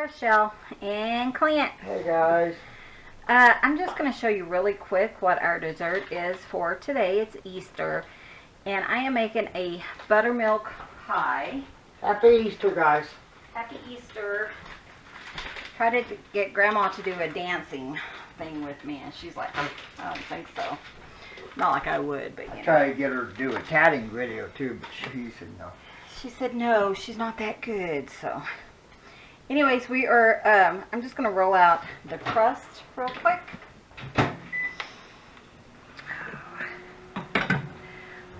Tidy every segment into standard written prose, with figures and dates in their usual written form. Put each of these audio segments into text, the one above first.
Rochelle and Clint. Hey guys. I'm just going to show you really quick what our dessert is for today. It's Easter, and I am making a buttermilk pie. Happy Easter, guys. Happy Easter. Tried to get Grandma to do a dancing thing with me, and she's like, I don't think so. Not like I would, but you know. I tried to get her to do a tatting video too, but she said no. She said no, she's not that good, so. Anyways, we are, I'm just going to roll out the crust real quick.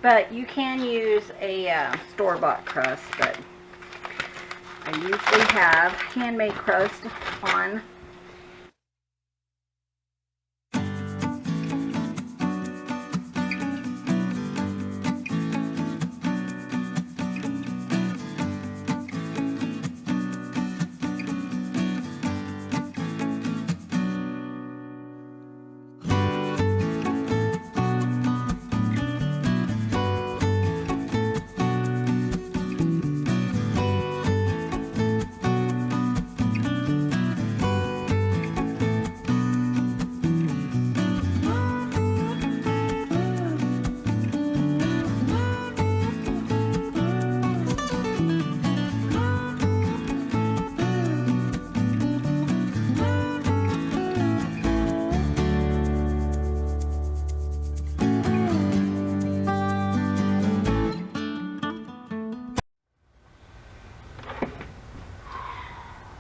But you can use a store-bought crust, but I usually have handmade crust on.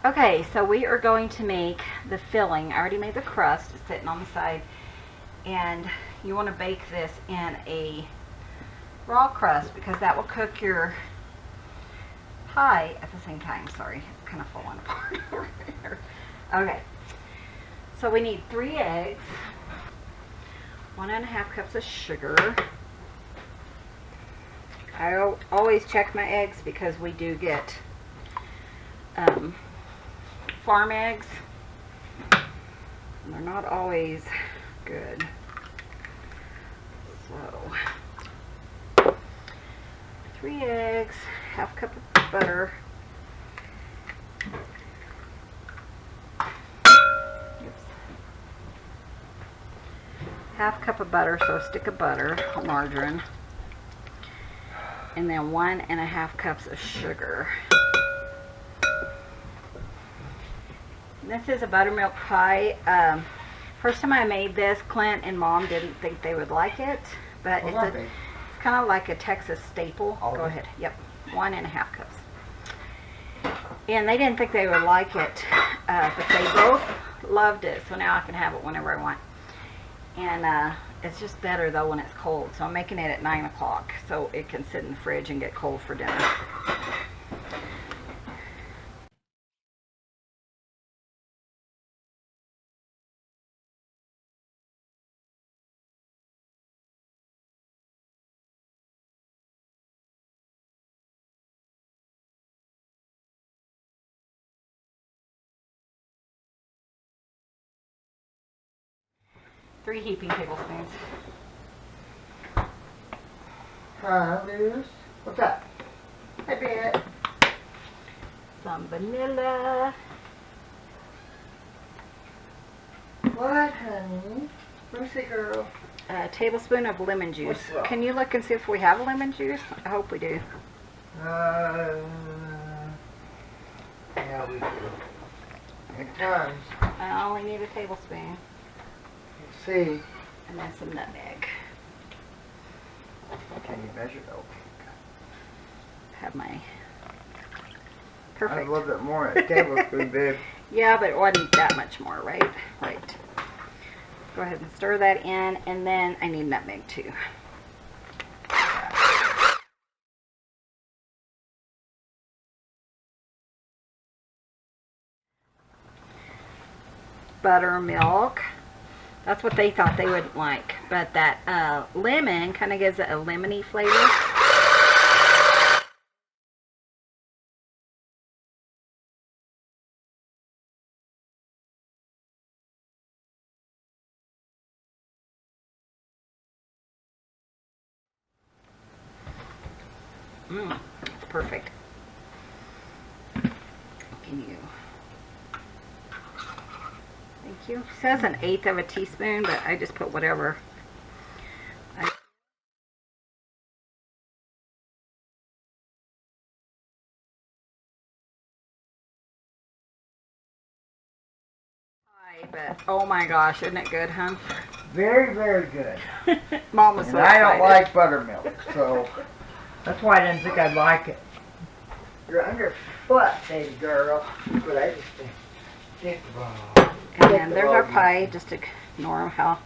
Okay, so we are going to make the filling. I already made the crust. It's sitting on the side. And you want to bake this in a raw crust because that will cook your pie at the same time. Sorry, it's kind of falling apart over here. Okay, so we need 3 eggs, 1.5 cups of sugar. I always check my eggs because we do get farm eggs. They're not always good. So 3 eggs, 1/2 cup of butter. Oops. 1/2 cup of butter, so a stick of butter, margarine. And then 1.5 cups of sugar. This is a buttermilk pie. First time I made this, Clint and Mom didn't think they would like it, but it's kind of like a Texas staple. Go ahead. Yep, 1.5 cups. And they didn't think they would like it, but they both loved it, so now I can have it whenever I want. And it's just better though when it's cold, so I'm making it at 9 o'clock so it can sit in the fridge and get cold for dinner. Three heaping tablespoons. What's that? A bit. Some vanilla. What, honey? Where's the girl? A tablespoon of lemon juice. Can you look and see if we have lemon juice? I hope we do. Yeah, we do. In tons. I only need a tablespoon. Let's see. And then some nutmeg. Can you measure? Okay. Have my I perfect. have a little bit more. A tablespoon, babe. Yeah, but it wasn't that much more, right? Right. Go ahead and stir that in, and then I need nutmeg too. Buttermilk. That's what they thought they would like, but that lemon kind of gives it a lemony flavor. It's perfect. Can you Thank you. It says 1/8 of a teaspoon, but I just put whatever. But oh my gosh, isn't it good, huh? Very, very good. Mom was And so I excited. don't like buttermilk, so that's why I didn't think I'd like it. You're underfoot, baby girl. But I just think And then there's our pie. Just ignore how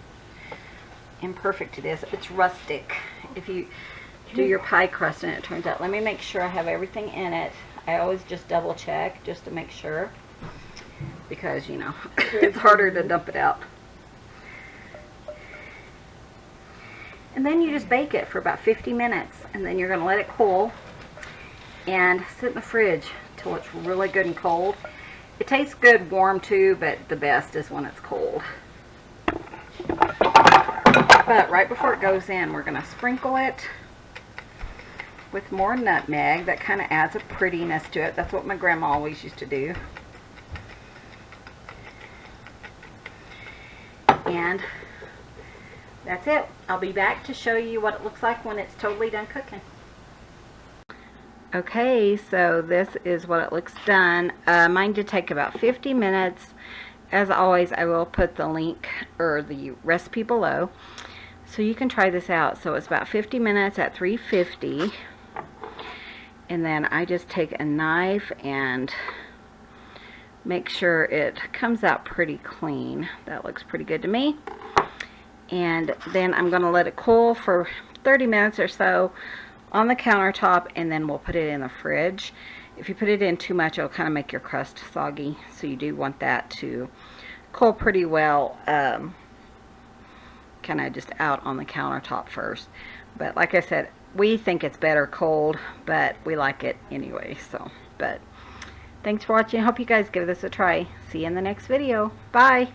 imperfect it is. It's rustic. If you do your pie crust and it turns out, let me make sure I have everything in it. I always just double check just to make sure, because you know it's harder to dump it out. And then you just bake it for about 50 minutes, and then you're going to let it cool and sit in the fridge till it's really good and cold. It tastes good warm too, but the best is when it's cold. But right before it goes in, we're going to sprinkle it with more nutmeg. That kind of adds a prettiness to it. That's what my grandma always used to do. And that's it. I'll be back to show you what it looks like when it's totally done cooking. Okay, so this is what it looks done. Mine did take about 50 minutes. As always, I will put the link or the recipe below, so you can try this out. So it's about 50 minutes at 350. And then I just take a knife and make sure it comes out pretty clean. That looks pretty good to me. And then I'm going to let it cool for 30 minutes or so on the countertop, and then we'll put it in the fridge. If you put it in too much, it'll kind of make your crust soggy, so you do want that to cool pretty well, kind of just out on the countertop first. But like I said, we think it's better cold, but we like it anyway. So, but thanks for watching. I hope you guys give this a try. See you in the next video. Bye.